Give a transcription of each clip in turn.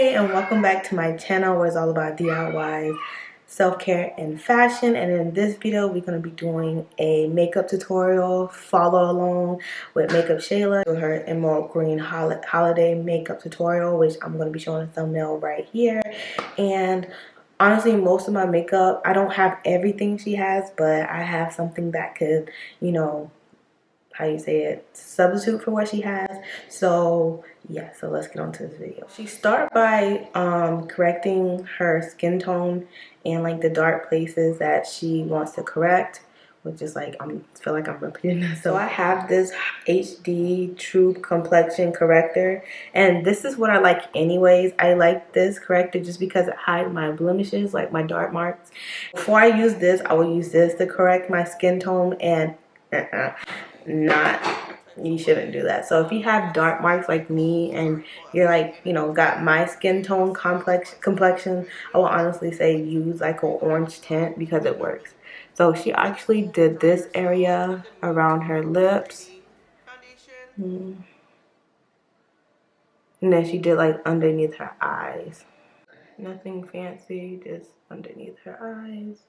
Hey, and welcome back to my channel where it's all about DIYs, self-care, and fashion. And in this video, we're going to be doing a makeup tutorial. Follow along with Makeup Shayla with her Evergreen holiday makeup tutorial, which I'm going to be showing a thumbnail right here. And honestly, most of my makeup, I don't have everything she has, but I have something that could, you know, how you say it, substitute for what she has. So yeah, so let's get on to this video. She start by correcting her skin tone and like the dark places that she wants to correct, which is like, I feel like I'm repeating this. So I have this HD True Complexion corrector, and this is what I like anyways. I like this corrector just because it hides my blemishes, like my dark marks. Before I use this, I will use this to correct my skin tone, and you shouldn't do that. So if you have dark marks like me and you're like, you know, got my skin tone complexion, I will honestly say use like an orange tint because it works. So she actually did this area around her lips, and then she did like underneath her eyes. Nothing fancy, just underneath her eyes.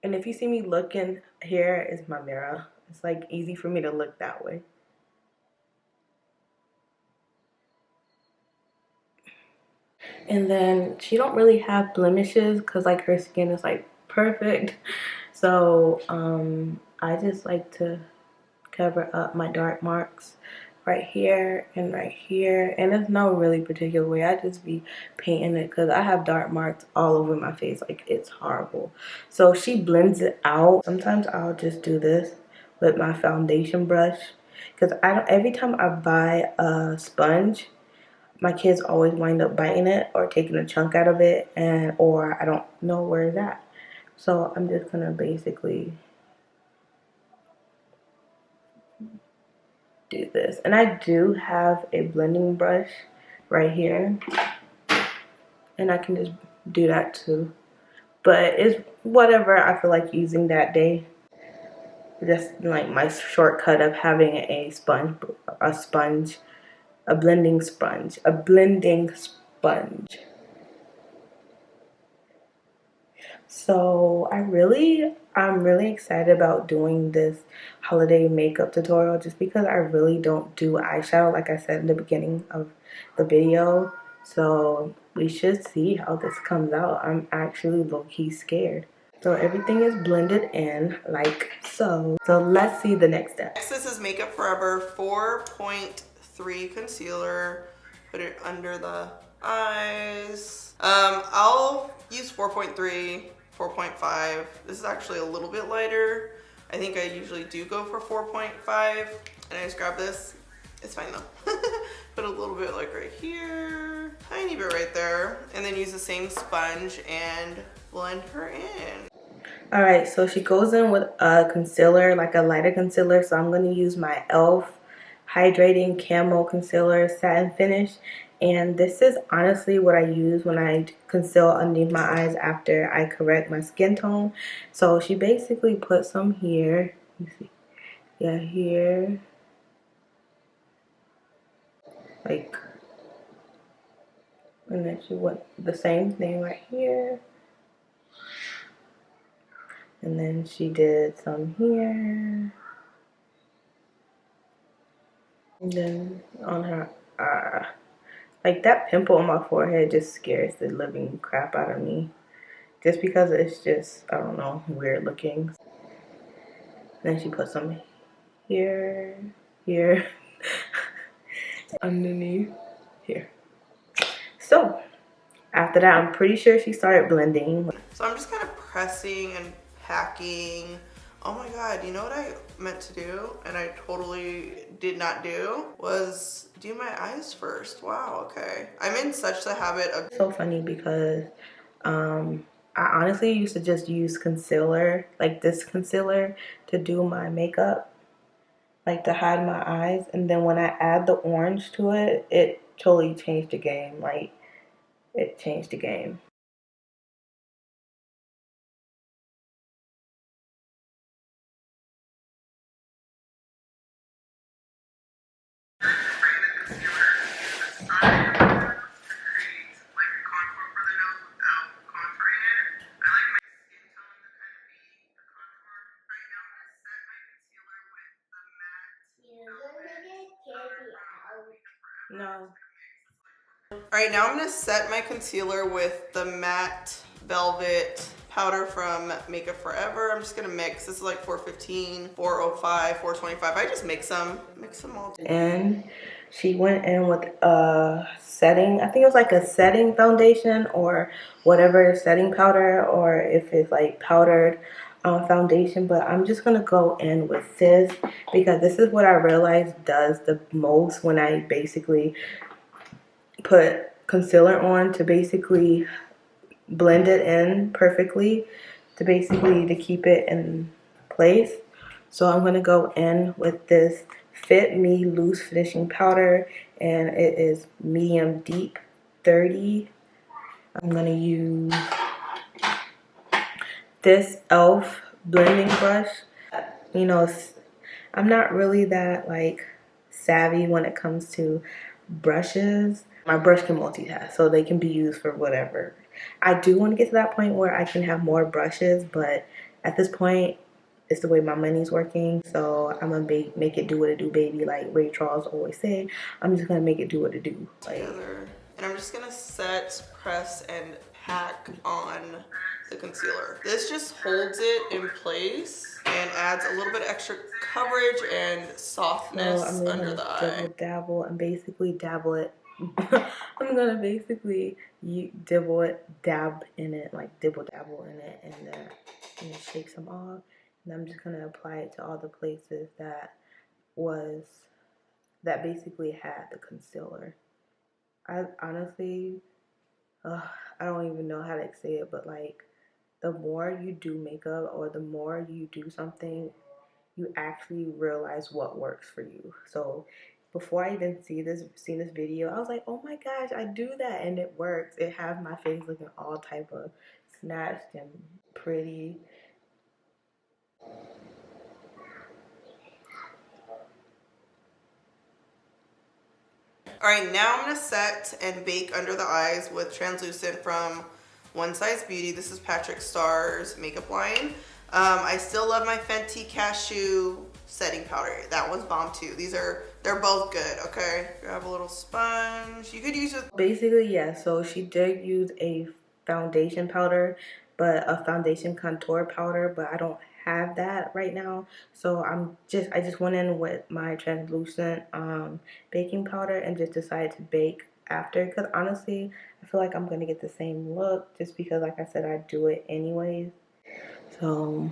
And if you see me looking, here is my mirror. It's like easy for me to look that way. And then she don't really have blemishes because like her skin is like perfect. So I just like to cover up my dark marks right here and right here. And there's no really particular way. I just be painting it because I have dark marks all over my face. Like, it's horrible. So she blends it out. Sometimes I'll just do this with my foundation brush because every time I buy a sponge, my kids always wind up biting it or taking a chunk out of it, or I don't know where it's at. So I'm just gonna basically do this. And I do have a blending brush right here, and I can just do that too. But it's whatever I feel like using that day. Just like my shortcut of having a blending sponge. So I'm really excited about doing this holiday makeup tutorial just because I really don't do eyeshadow, like I said in the beginning of the video. So we should see how this comes out. I'm actually low-key scared. So everything is blended in like so. So let's see the next step. Next, this is Makeup Forever 4.3 concealer. Put it under the eyes. I'll use 4.3, 4.5. This is actually a little bit lighter. I think I usually do go for 4.5. And I just grab this. It's fine though. Put a little bit like right here, tiny bit right there, and then use the same sponge and blend her in. Alright, so she goes in with a concealer, like a lighter concealer. So I'm going to use my e.l.f. Hydrating Camo Concealer Satin Finish. And this is honestly what I use when I conceal underneath my eyes after I correct my skin tone. So she basically put some here. You see? Yeah, here. Like, and then she went the same thing right here. And then she did some here. And then on her like that pimple on my forehead just scares the living crap out of me. Just because it's just, I don't know, weird looking. Then she put some here, here, underneath, here. So, after that, I'm pretty sure she started blending. So I'm just kind of pressing and packing. Oh my god, you know what I meant to do and I totally did not do was do my eyes first. Wow, okay. I'm in such the habit of... So funny because I honestly used to just use concealer, like this concealer, to do my makeup, like to hide my eyes. And then when I add the orange to it, it totally changed the game. Like, it changed the game. No. Alright, now I'm going to set my concealer with the matte velvet powder from Makeup Forever. I'm just going to mix. This is like 415, 405, 425. I just mix them all. And she went in with a setting, I think it was like a setting foundation or whatever, setting powder, or if it's like powdered foundation. But I'm just going to go in with this because this is what I realized does the most when I basically put concealer on, to basically blend it in perfectly, to keep it in place. So I'm going to go in with this Fit Me Loose Finishing Powder, and it is medium deep 30. I'm going to use this e.l.f. blending brush. You know, I'm not really that like savvy when it comes to brushes. My brush can multitask, so they can be used for whatever. I do want to get to that point where I can have more brushes, but at this point, it's the way my money's working. So I'm gonna make it do what it do, baby. Like Ray Charles always say, I'm just gonna make it do what it do. Together. And I'm just gonna set, press, and pack on the concealer. This just holds it in place and adds a little bit of extra coverage and softness under the eye. Dabble and basically dabble it. I'm gonna basically dab in it, like dibble dabble in it, and then shake some off. And I'm just gonna apply it to all the places that basically had the concealer. I honestly, I don't even know how to say it, but like the more you do makeup or the more you do something, you actually realize what works for you. So before I even seen this video, I was like, oh my gosh, I do that and it works. It has my face looking all type of snatched and pretty. Alright, now I'm going to set and bake under the eyes with translucent from One Size Beauty. This is Patrick Starr's makeup line. I still love my Fenty Cashew setting powder. That one's bomb too. They're both good, okay? Grab a little sponge. You could use it. Basically, yeah, so she did use a foundation powder, but a foundation contour powder, but I don't have that right now. So I just went in with my translucent baking powder and just decided to bake after, because honestly, I feel like I'm gonna get the same look just because, like I said, I do it anyways. So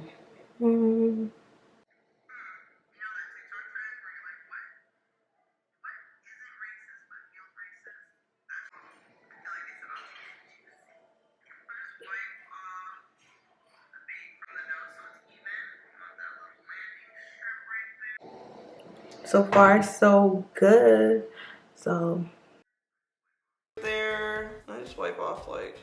so far so good. So There. I just wipe off like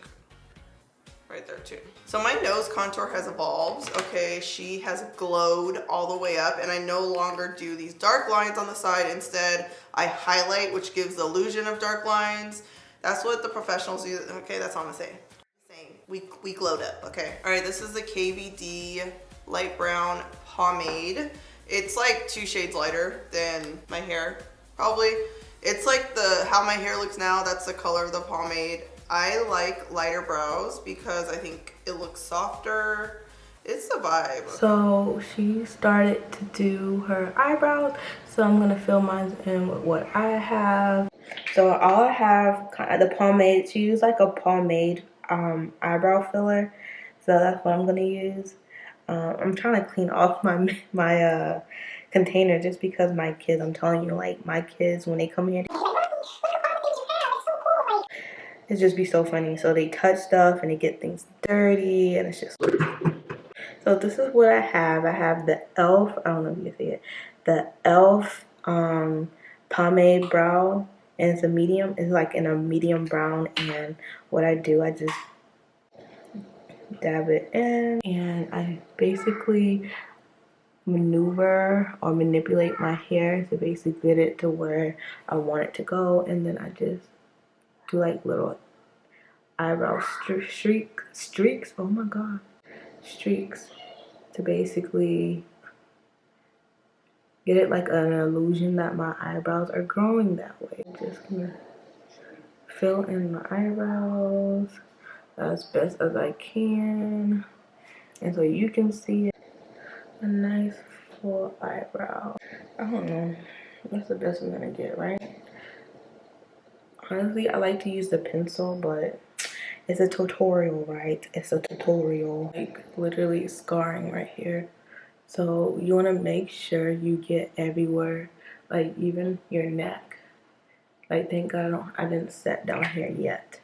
right there too. So my nose contour has evolved. Okay, she has glowed all the way up, and I no longer do these dark lines on the side. Instead, I highlight, which gives the illusion of dark lines. That's what the professionals do. Okay, that's all I'm gonna say. We glowed up, okay? All right, this is the KVD light brown pomade. It's like 2 shades lighter than my hair, probably. It's like how my hair looks now, that's the color of the pomade. I like lighter brows because I think it looks softer. It's the vibe. So she started to do her eyebrows. So I'm gonna fill mine in with what I have. So all I have, the pomade, she used like a pomade eyebrow filler. So that's what I'm gonna use. I'm trying to clean off my container just because my kids, I'm telling you, like my kids, when they come here, it just be so funny. So they touch stuff and they get things dirty, and it's just. So this is what I have. I have the e.l.f. I don't know if you can see it. The e.l.f. Pomade brow, and it's a medium. It's like in a medium brown. And what I do, I just dab it in, and I basically maneuver or manipulate my hair to basically get it to where I want it to go, and then I just do like little eyebrow streaks. Oh my god, streaks to basically get it like an illusion that my eyebrows are growing that way. Just gonna fill in my eyebrows as best as I can, and so you can see a nice full eyebrow. I don't know, that's the best we're gonna get, right? Honestly, I like to use the pencil, but it's a tutorial, right? It's a tutorial. Like literally scarring right here. So you want to make sure you get everywhere, like even your neck. Like thank God I didn't set down here yet.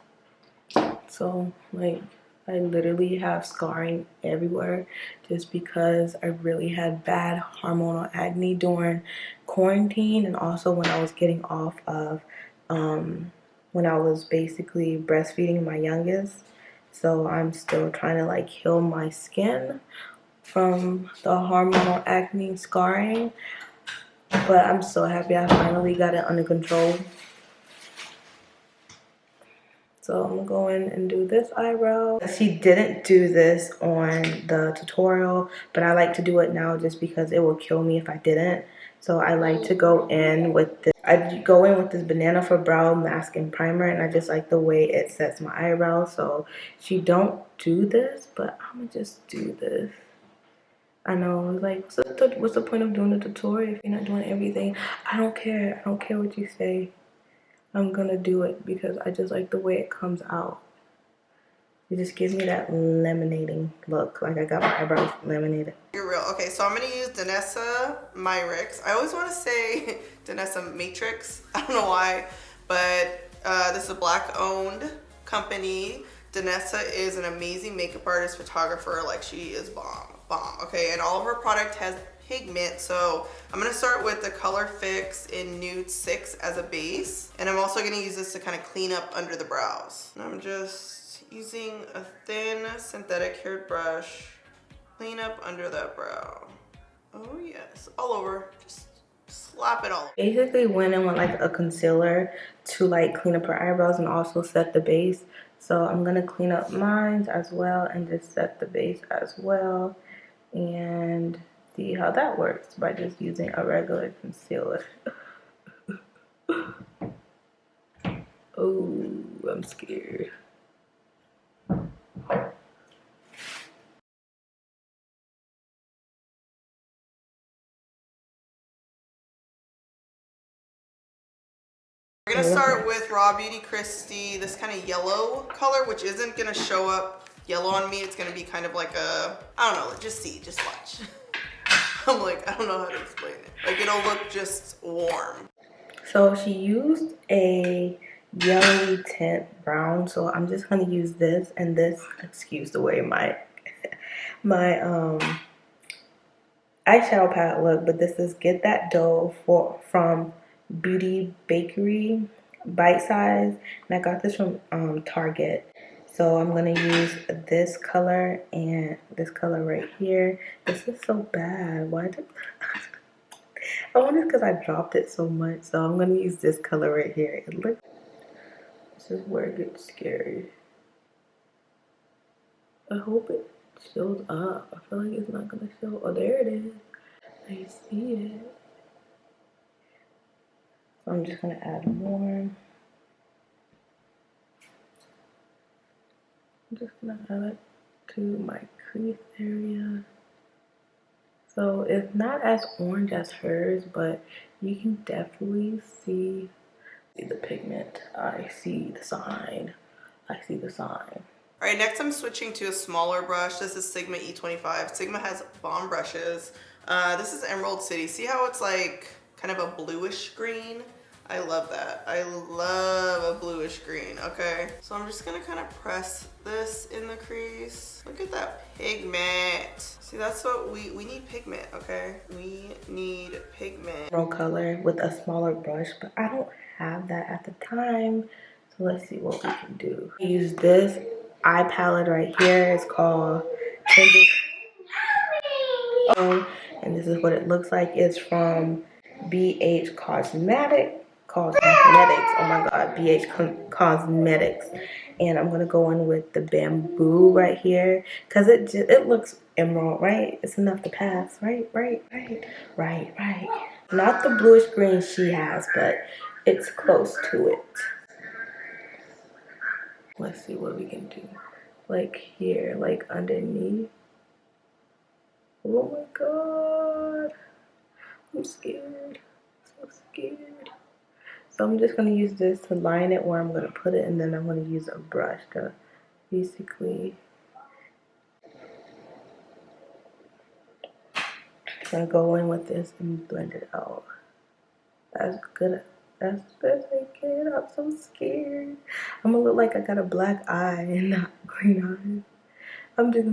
So like I literally have scarring everywhere just because I really had bad hormonal acne during quarantine, and also when I was getting off of when I was basically breastfeeding my youngest. So I'm still trying to like heal my skin from the hormonal acne scarring, but I'm so happy I finally got it under control. So I'm gonna go in and do this eyebrow. She didn't do this on the tutorial, but I like to do it now just because it will kill me if I didn't. So I like to go in with this. I go in with this Banana for Brow mask and primer, and I just like the way it sets my eyebrows. So she don't do this, but I'm gonna just do this. I know, like, what's the point of doing a tutorial if you're not doing everything? I don't care. I don't care what you say. I'm gonna do it because I just like the way it comes out. It just gives me that lemonading look, like I got my eyebrows laminated. You're real. Okay, so I'm gonna use Danessa Myrix. I always want to say Danessa Matrix. I don't know why, but this is a black-owned company. Danessa is an amazing makeup artist, photographer. Like she is bomb. Okay, and all of her product has pigment, so I'm gonna start with the Color Fix in Nude 6 as a base, and I'm also gonna use this to kind of clean up under the brows. And I'm just using a thin synthetic haired brush, clean up under that brow. Oh yes, all over. Just slap it all over. Basically went in with like a concealer to like clean up her eyebrows and also set the base. So I'm gonna clean up mine as well and just set the base as well, and see how that works by just using a regular concealer. Oh, I'm scared. We're gonna start with Raw Beauty Kristi, this kind of yellow color, which isn't gonna show up yellow on me. It's gonna be kind of like a, I don't know, just see, just watch. I'm like, I don't know how to explain it. Like it'll look just warm. So she used a yellowy tint brown, so I'm just gonna use this and this. Excuse the way my eyeshadow palette look, but this is Get That Dough from Beauty Bakery, bite size, and I got this from Target. So I'm gonna use this color and this color right here. This is so bad. Why did I wonder because I dropped it so much. So I'm gonna use this color right here. It looks, this is where it gets scary. I hope it shows up. I feel like it's not gonna show. Oh, there it is. I see it. So I'm just gonna add more. I'm just gonna add it to my crease area. So it's not as orange as hers, but you can definitely see the pigment. I see the sign. I see the sign. All right, next I'm switching to a smaller brush. This is Sigma E25. Sigma has bomb brushes. This is Emerald City. See how it's like kind of a bluish green? I love that. I love a bluish green, okay? So I'm just gonna kind of press this in the crease. Look at that pigment. See, that's what we need pigment, okay? We need pigment. Color with a smaller brush, but I don't have that at the time. So let's see what we can do. Use this eye palette right here. It's called and this is what it looks like. It's from BH Cosmetics. Oh my god, Cosmetics. And I'm gonna go in with the bamboo right here because it looks emerald, right? It's enough to pass, right? Not the bluish green she has, but it's close to it. Let's see what we can do. Like here, like underneath. Oh my god, I'm scared. So scared. So I'm just going to use this to line it where I'm going to put it, and then I'm going to use a brush to basically going to go in with this and blend it out. That's good. That's best I can. I'm so scared. I'm going to look like I got a black eye and not green eyes. I'm just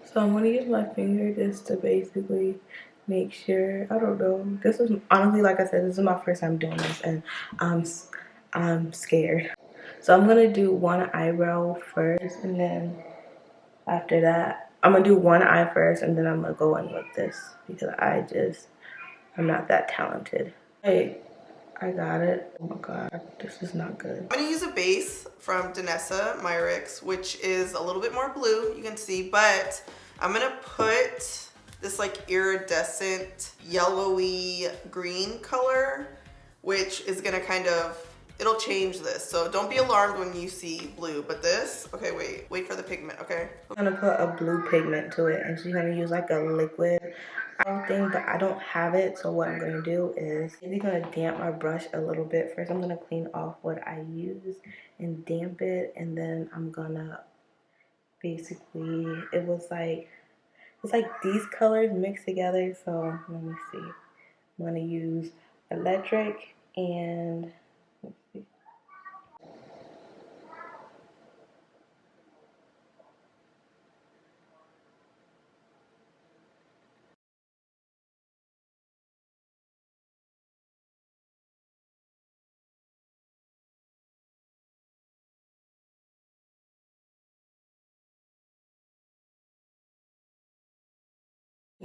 So I'm gonna use my finger just to basically make sure. I don't know. This is honestly, like I said, this is my first time doing this, and I'm scared. So I'm gonna do one eyebrow first, and then after that, I'm gonna do one eye first, and then I'm gonna go in with this because I'm not that talented. Hey, I got it. Oh my god, this is not good. I'm gonna use a base from Danessa Myricks, which is a little bit more blue, you can see, but I'm gonna put this like iridescent yellowy green color, which is gonna kind of, it'll change this. So don't be alarmed when you see blue, but this, okay, wait for the pigment, okay? I'm gonna put a blue pigment to it, and she's gonna use like a liquid thing, but I don't have it. So what I'm gonna do is I'm gonna damp my brush a little bit. First I'm gonna clean off what I use and damp it, and then I'm gonna basically, it's like these colors mixed together. So let me see, I'm gonna use electric and let's see.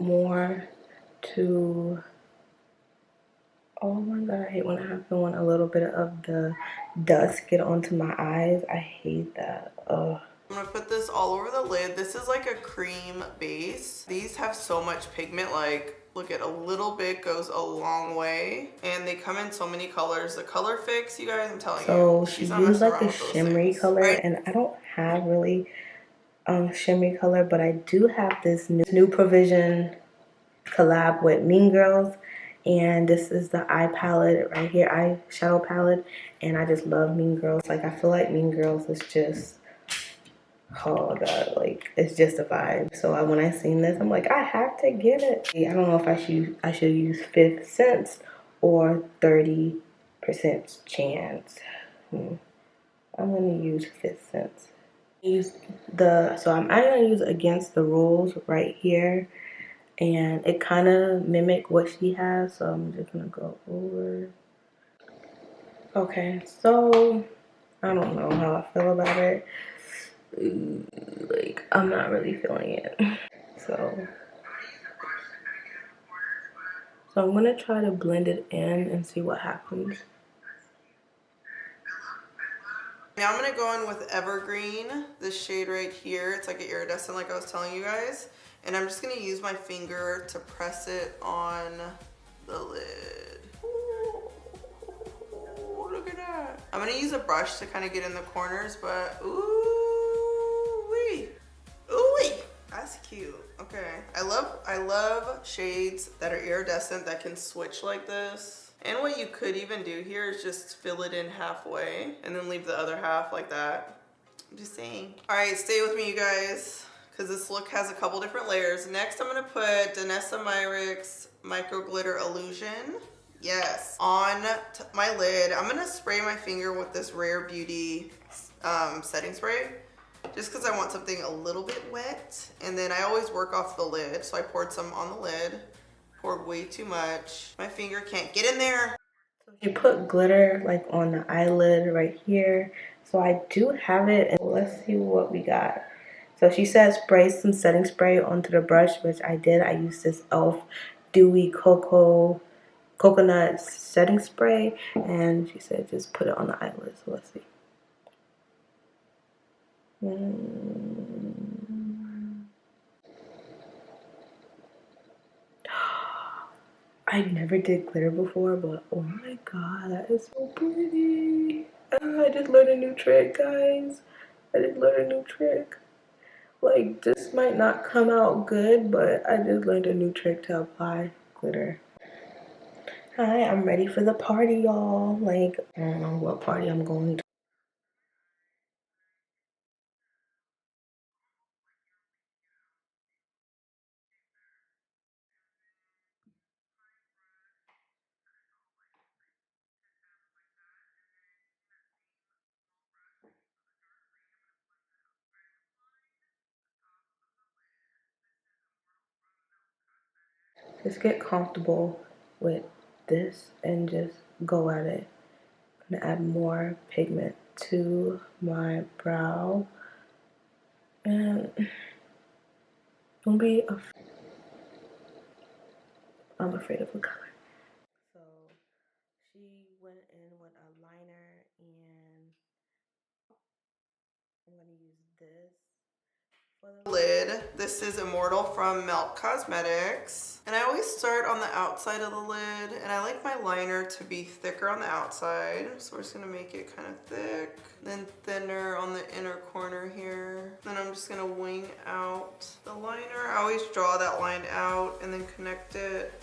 More to, oh my god, I hate when it happens when a little bit of the dust get onto my eyes. I hate that. Ugh. I'm gonna put this all over the lid. This is like a cream base. These have so much pigment, like look at a little bit goes a long way, and they come in so many colors. The color fix, you guys, I'm telling you. So she used like a shimmery color, right? And I don't have really shimmery color, but I do have this new Provision collab with Mean Girls, and this is the eye palette right here, eyeshadow palette, and I just love Mean Girls. Like I feel like Mean Girls is just, oh my god, like it's just a vibe. So when I seen this, I'm like, I have to get it. I don't know if I should use 5th Sense or 30% chance. I'm gonna use 5th Sense. So I'm gonna use Against the Rules right here, and it kind of mimic what she has, so I'm just gonna go over. Okay, so I don't know how I feel about it. Like I'm not really feeling it. So I'm gonna try to blend it in and see what happens. Now I'm gonna go in with Evergreen, this shade right here. It's like an iridescent, like I was telling you guys. And I'm just gonna use my finger to press it on the lid. Ooh, look at that. I'm gonna use a brush to kind of get in the corners, but ooh-wee. Ooh-wee. That's cute. Okay. I love shades that are iridescent that can switch like this. And what you could even do here is just fill it in halfway and then leave the other half like that. I'm just saying. All right, stay with me, you guys, because this look has a couple different layers. Next, I'm gonna put Danessa Myricks Micro Glitter Illusion. Yes, on my lid. I'm gonna spray my finger with this Rare Beauty setting spray, just because I want something a little bit wet. And then I always work off the lid, so I poured some on the lid. Poured way too much. My finger can't get in there. So she put glitter like on the eyelid right here. So I do have it, and let's see what we got. So she said spray some setting spray onto the brush, which I did. I used this e.l.f. Dewy Coconut setting spray, and she said just put it on the eyelid. So let's see. I never did glitter before, but oh my god, that is so pretty. I just learned a new trick, guys. I just learned a new trick. Like, this might not come out good, but I just learned a new trick to apply glitter. Hi, I'm ready for the party, y'all. Like, I don't know what party I'm going to. Just get comfortable with this and just go at it. I'm gonna add more pigment to my brow. And don't be afraid. I'm afraid of a color. So she went in with a liner, and I'm gonna use this for the Lid. This is Immortal from Melt Cosmetics. And I always start on the outside of the lid, and I like my liner to be thicker on the outside. So we're just gonna make it kind of thick, then thinner on the inner corner here. Then I'm just gonna wing out the liner. I always draw that line out and then connect it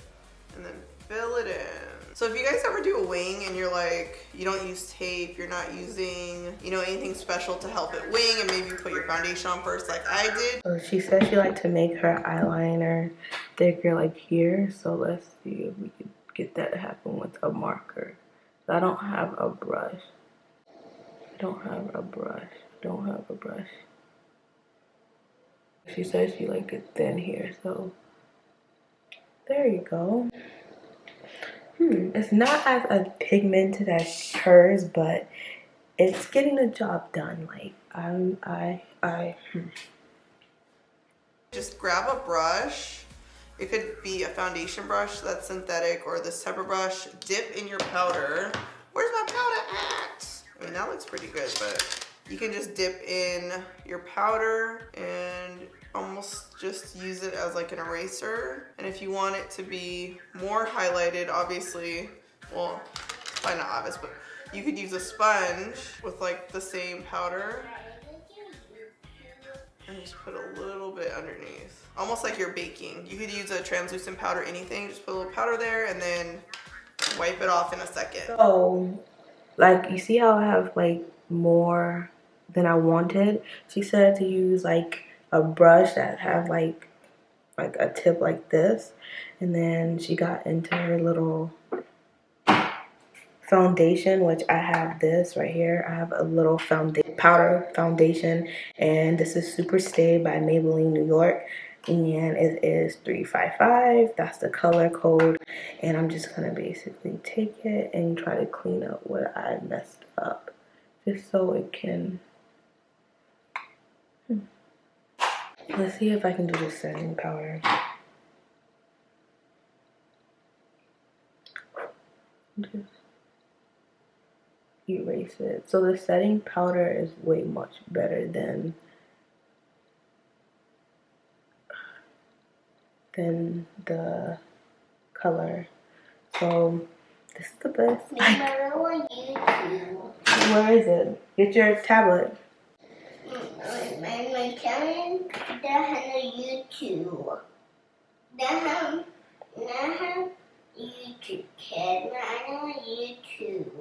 and then fill it in. So if you guys ever do a wing and you're like, you don't use tape, you're not using, you know, anything special to help it wing, and maybe you put your foundation on first like I did. So she said she liked to make her eyeliner thicker like here. So let's see if we could get that to happen with a marker. I don't have a brush. I don't have a brush. I don't have a brush. She said she liked it thin here, so there you go. It's not as pigmented as hers, but it's getting the job done. Like Just grab a brush. It could be a foundation brush that's synthetic or this type of brush. Dip in your powder. Where's my powder at? I mean, that looks pretty good, but you can just dip in your powder and almost just use it as like an eraser. And if you want it to be more highlighted, obviously, well, it's probably not obvious, but you could use a sponge with like the same powder and just put a little bit underneath. Almost like you're baking. You could use a translucent powder, anything. Just put a little powder there and then wipe it off in a second. So, like, you see how I have like more than I wanted? She said to use like a brush that have like a tip like this, and then she got into her little foundation, which I have this right here. I have a little powder foundation, and this is Super Stay by Maybelline New York, and it is 355. That's the color code, and I'm just gonna basically take it and try to clean up what I messed up, just so it can. Let's see if I can do the setting powder. Just erase it. So the setting powder is way much better than the color. So this is the best. Where is it? Get your tablet. My channel, they have a YouTube. They have YouTube kid. I know YouTube.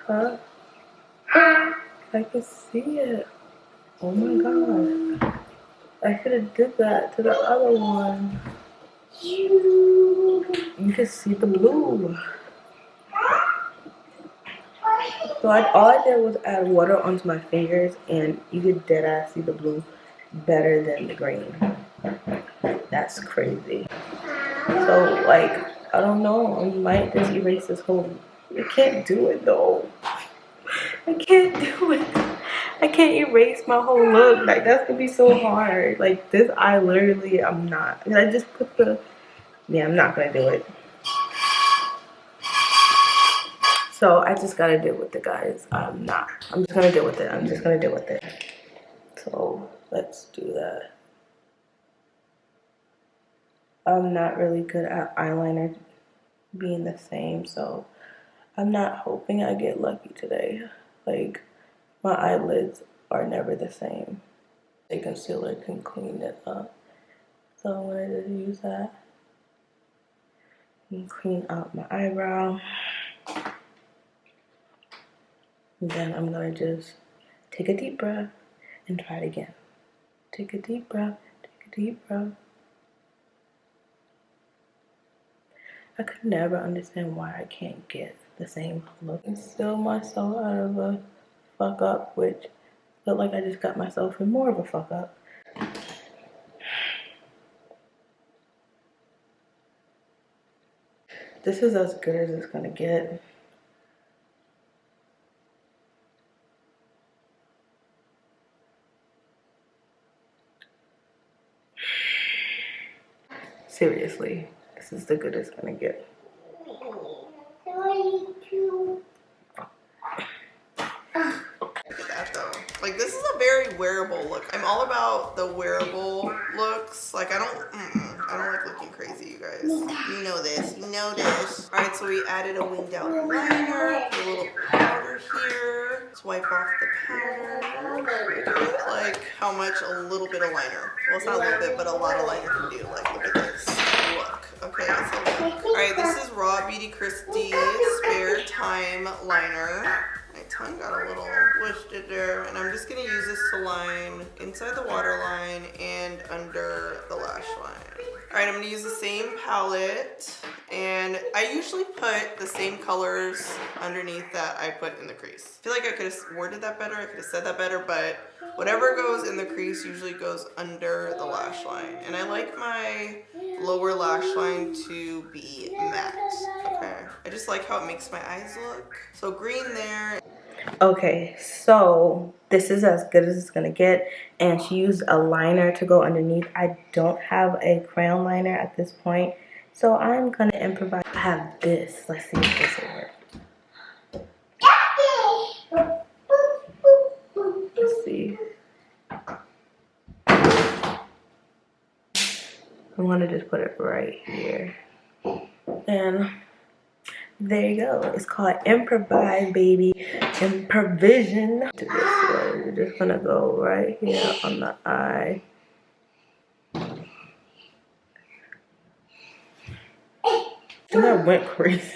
Huh? I can see it. Oh my god. I should have did that to the other one. You can see the blue. So all I did was add water onto my fingers, and you could dead ass see the blue better than the green. That's crazy. So like, I don't know, I might just erase this whole. I can't do it though. I can't do it. I can't erase my whole look. Like, that's gonna be so hard. Like, this eye literally, I'm not. I just put the. Yeah, I'm not gonna do it. So I just gotta deal with it, guys. I'm just gonna deal with it. I'm just gonna deal with it. So let's do that. I'm not really good at eyeliner being the same, so I'm not hoping I get lucky today. Like, my eyelids are never the same. A concealer can clean it up. So I'm gonna just use that and clean out my eyebrow. And then I'm gonna just take a deep breath and try it again. Take a deep breath, take a deep breath. I could never understand why I can't get the same look and steal myself out of a fuck up, which felt like I just got myself in more of a fuck up. This is as good as it's gonna get. Seriously, this is the good it's gonna get. Look at that though. Like, this is a very wearable look. I'm all about the wearable looks. Like, I don't like looking crazy, you guys. You know this. You know this. All right, so we added a winged out liner. Put a little powder here. Let's wipe off the powder. Like how much a little bit of liner. Well, it's not a little bit, but a lot of liner can do. Like, look at this. Look. Okay, so look. All right, this is Raw Beauty Christie Spare Time Liner. My tongue got a little twisted there, and I'm just gonna use this to line inside the waterline and under the lash line. All right, I'm gonna use the same palette, and I usually put the same colors underneath that I put in the crease. I feel like I could have worded that better, I could have said that better, but whatever goes in the crease usually goes under the lash line. And I like my lower lash line to be matte, okay? I just like how it makes my eyes look. So green there. Okay, so this is as good as it's gonna get, and she used a liner to go underneath. I don't have a crayon liner at this point, so I'm gonna improvise. I have this. Let's see if this will work. Let's see. I'm gonna just put it right here, and there you go. It's called Improvise, baby. Improvision. To this way, you're just gonna go right here on the eye. I think I went crazy.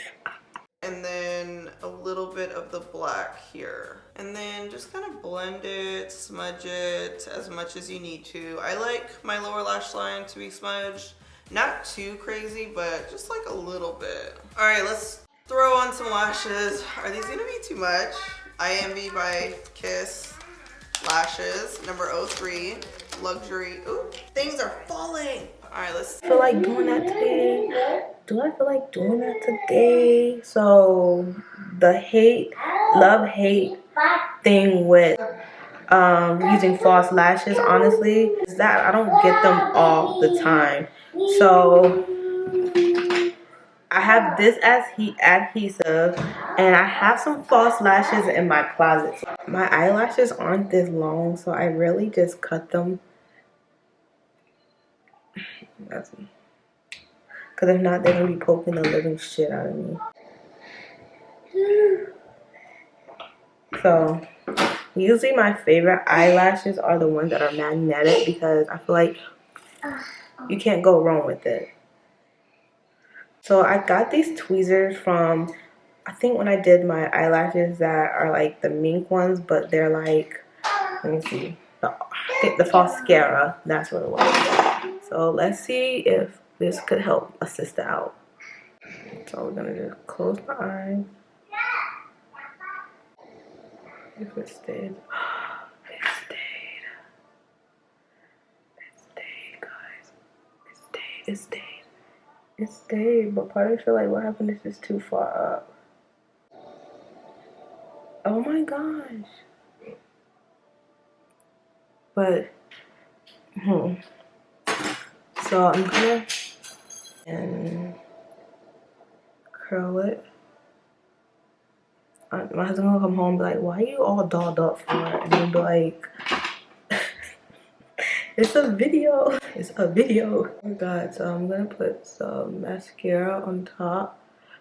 And then a little bit of the black here. And then just kind of blend it, smudge it as much as you need to. I like my lower lash line to be smudged. Not too crazy, but just like a little bit. All right, let's throw on some lashes. Are these gonna be too much? IMV by Kiss lashes, number 03, luxury. Ooh, things are falling. All right, let's. I feel like doing that today. Do I feel like doing that today? So the love-hate thing with using false lashes, honestly, is that I don't get them all the time. So I have this as adhesive, and I have some false lashes in my closet. My eyelashes aren't this long, so I really just cut them. Because if not, they're gonna be poking the living shit out of me. So usually my favorite eyelashes are the ones that are magnetic, because I feel like you can't go wrong with it. So I got these tweezers from I think when I did my eyelashes that are like the mink ones, but they're like, let me see, I think the mascara, that's what it was. So let's see if this could help a sister out. So we're gonna just close my eyes. If it stayed. It stayed. It stayed, guys. It stayed. It stayed. It stayed. But part of me feel like what happened is just too far up. Oh my gosh. But so I'm gonna and curl it. My husband will come home and be like, why are you all dolled up for? And he'll be like, it's a video. It's a video. Oh my god. So I'm gonna put some mascara on top.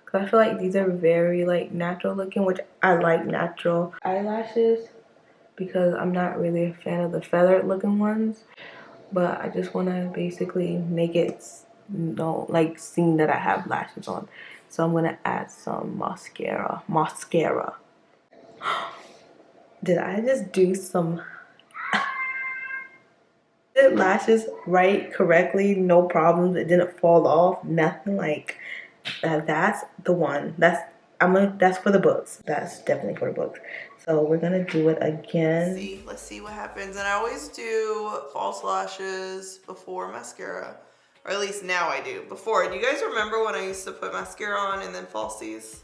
Cause I feel like these are very like natural looking, which I like natural eyelashes because I'm not really a fan of the feathered looking ones. But I just want to basically make it like seem that I have lashes on. So I'm gonna add some mascara. Did I just do some lashes right correctly? No problems. It didn't fall off. Nothing like that. That's the one. That's for the books. That's definitely for the books. So we're gonna do it again. Let's see what happens. And I always do false lashes before mascara. Or at least now I do. Before, do you guys remember when I used to put mascara on and then falsies?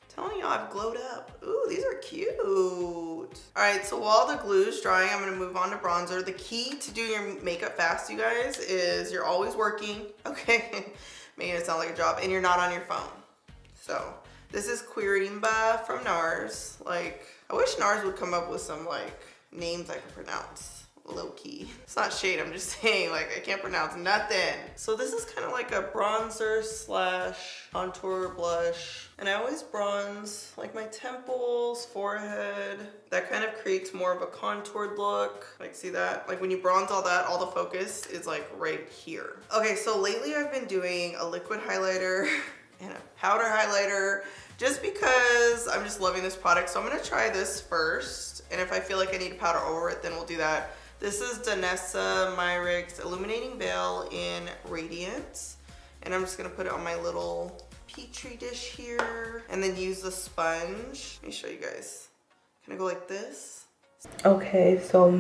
Telling you, I've glowed up. Ooh, these are cute. All right, so while the glue is drying, I'm gonna move on to bronzer. The key to doing your makeup fast, you guys, is you're always working. Okay, making it sound like a job, and you're not on your phone. So this is Quirimba from NARS. Like, I wish NARS would come up with some like names I could pronounce. Low key. It's not shade, I'm just saying, like, I can't pronounce nothing. So this is kind of like a bronzer slash contour blush. And I always bronze like my temples, forehead. That kind of creates more of a contoured look. Like, see that? Like when you bronze all that, all the focus is like right here. Okay, so lately I've been doing a liquid highlighter and a powder highlighter just because I'm just loving this product. So I'm gonna try this first. And if I feel like I need to powder over it, then we'll do that. This is Danessa Myricks Illuminating Veil in Radiance. And I'm just gonna put it on my little petri dish here and then use the sponge. Let me show you guys. Can I go like this? Okay, so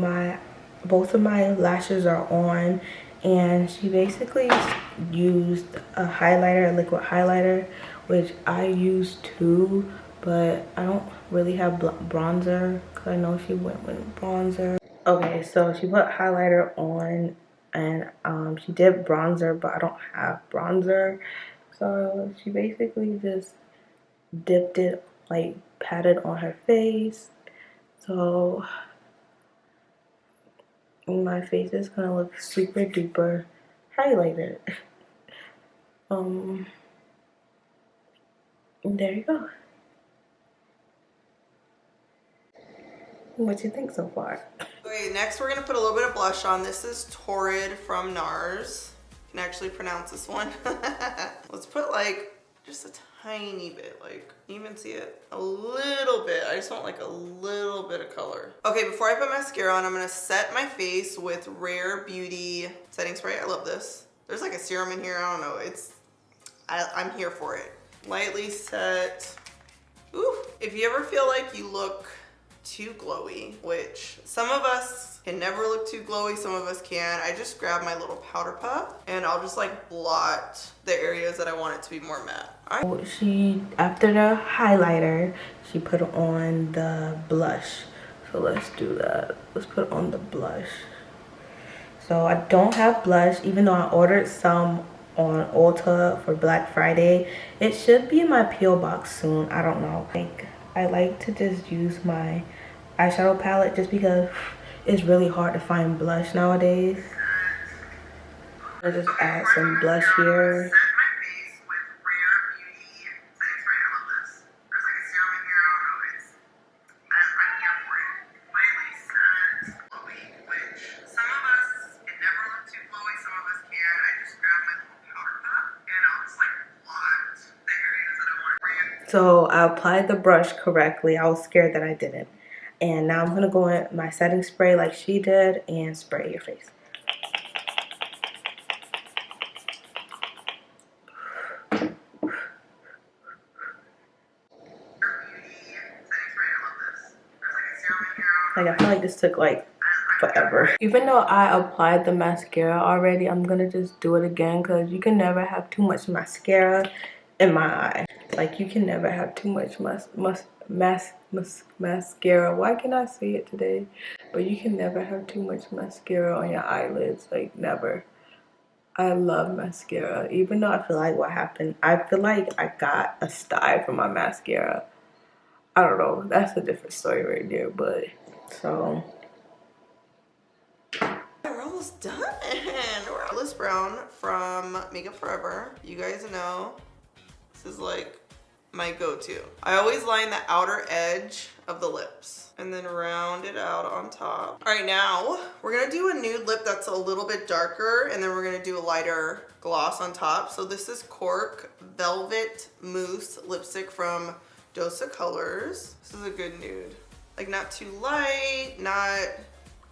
both of my lashes are on, and she basically used a highlighter, a liquid highlighter, which I use too, but I don't really have bronzer because I know she went with bronzer. Okay, so she put highlighter on, and she did bronzer, but I don't have bronzer. So she basically just dipped it, like patted on her face. So my face is gonna look super duper highlighted. There you go. What you think so far? Okay, next we're gonna put a little bit of blush on. This is Torrid from NARS. Can actually pronounce this one. Let's put like just a tiny bit, like, you even see it? A little bit. I just want like a little bit of color. Okay, before I put mascara on, I'm gonna set my face with Rare Beauty setting spray. I love this. There's like a serum in here, I don't know. I'm here for it. Lightly set. Ooh, if you ever feel like you look too glowy, which some of us can never look too glowy, some of us can. I just grab my little powder puff and I'll just like blot the areas that I want it to be more matte. All right. She, after the highlighter, she put on the blush. So let's do that. Let's put on the blush. So I don't have blush, even though I ordered some on Ulta for Black Friday. It should be in my P.O. box soon. I don't know. I like to just use my eyeshadow palette just because it's really hard to find blush nowadays. I'll just add some blush here. So I applied the brush correctly. I was scared that I didn't. And now I'm going to go in my setting spray like she did and spray your face. Like, I feel like this took like forever. Even though I applied the mascara already, I'm going to just do it again because you can never have too much mascara in my eye. Like, you can never have too much mascara. Why can't I say it today? But you can never have too much mascara on your eyelids. Like, never. I love mascara. Even though I feel like what happened, I feel like I got a sty from my mascara. I don't know. That's a different story right there. But, so... We're almost done. We're Alice Brown from Makeup Forever. You guys know this is like my go-to. I always line the outer edge of the lips and then round it out on top. All right, now we're gonna do a nude lip that's a little bit darker, and then we're gonna do a lighter gloss on top. So this is Cork Velvet Mousse lipstick from Dose of Colors. This is a good nude. Like, not too light, not,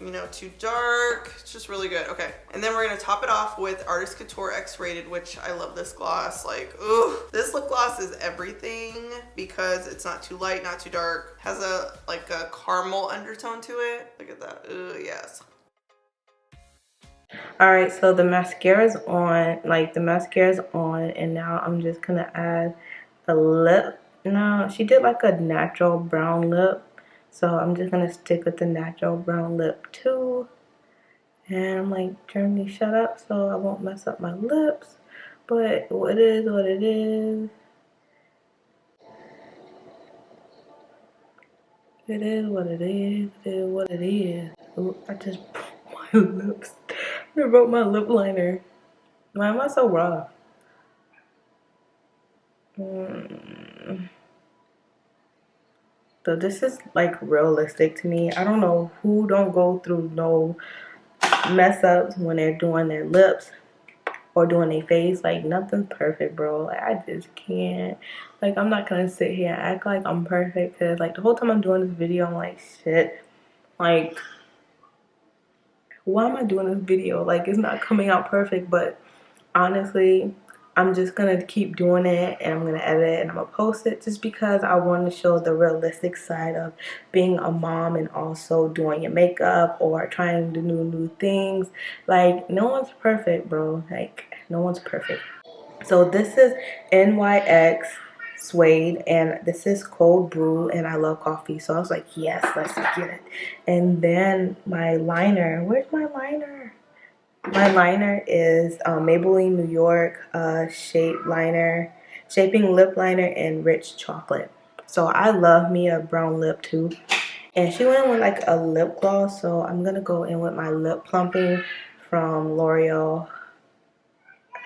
you know, too dark. It's just really good. Okay, and then we're gonna top it off with Artist Couture X-Rated, which I love this gloss. Like, ooh, this lip gloss is everything because it's not too light, not too dark. Has a like a caramel undertone to it. Look at that. Ooh, yes. All right, so the mascara's on. Like, the mascara's on, and now I'm just gonna add a lip. No, she did like a natural brown lip. So I'm just gonna stick with the natural brown lip too. And I'm like, Germany, shut up so I won't mess up my lips. But it is what it is. It is what it is. It is what it is. Ooh, I just broke my lips. I broke my lip liner. Why am I so rough? So this is like realistic to me. I don't know who don't go through no mess ups when they're doing their lips or doing their face. Like, nothing's perfect, bro. Like, I just can't. Like, I'm not gonna sit here and act like I'm perfect, because like the whole time I'm doing this video, I'm like, shit, like, why am I doing this video? Like, it's not coming out perfect. But honestly, I'm just gonna keep doing it, and I'm gonna edit it, and I'm gonna post it, just because I want to show the realistic side of being a mom and also doing your makeup or trying to do new things. Like, no one's perfect, bro. Like, no one's perfect. So this is NYX Suede, and this is cold brew, and I love coffee, so I was like, yes, let's get it. And then my liner, where's my liner? My liner is Maybelline New York Shaping Lip Liner in Rich Chocolate. So I love me a brown lip too. And she went in with like a lip gloss, so I'm gonna go in with my lip plumping from L'Oreal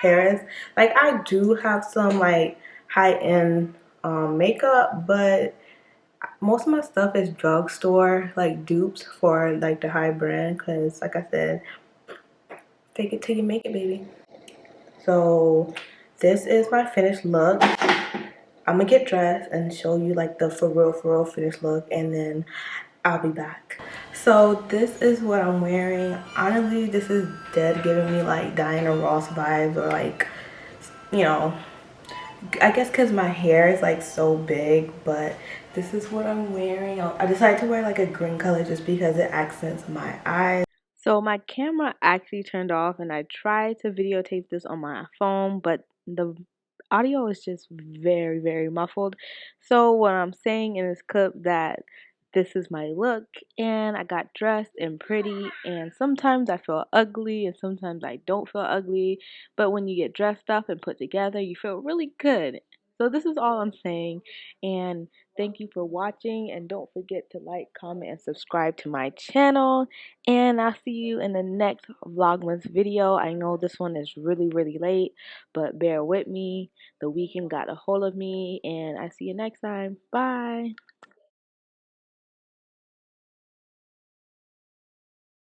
Paris. Like, I do have some like high-end makeup, but most of my stuff is drugstore like dupes for like the high brand, because like I said, fake it till you make it, baby. So this is my finished look. I'm gonna get dressed and show you like the for real finished look, and then I'll be back. So this is what I'm wearing. Honestly, this is dead giving me like Diana Ross vibes, or like, you know, I guess because my hair is like so big. But this is what I'm wearing. I decided to wear like a green color just because it accents my eyes. So my camera actually turned off, and I tried to videotape this on my phone, but the audio is just very muffled. So what I'm saying in this clip, that this is my look, and I got dressed and pretty, and sometimes I feel ugly and sometimes I don't feel ugly, but when you get dressed up and put together, you feel really good. So this is all I'm saying, and thank you for watching, and don't forget to like, comment, and subscribe to my channel, and I'll see you in the next Vlogmas video. I know this one is really late, but bear with me. The weekend got a hold of me, and I see you next time. Bye.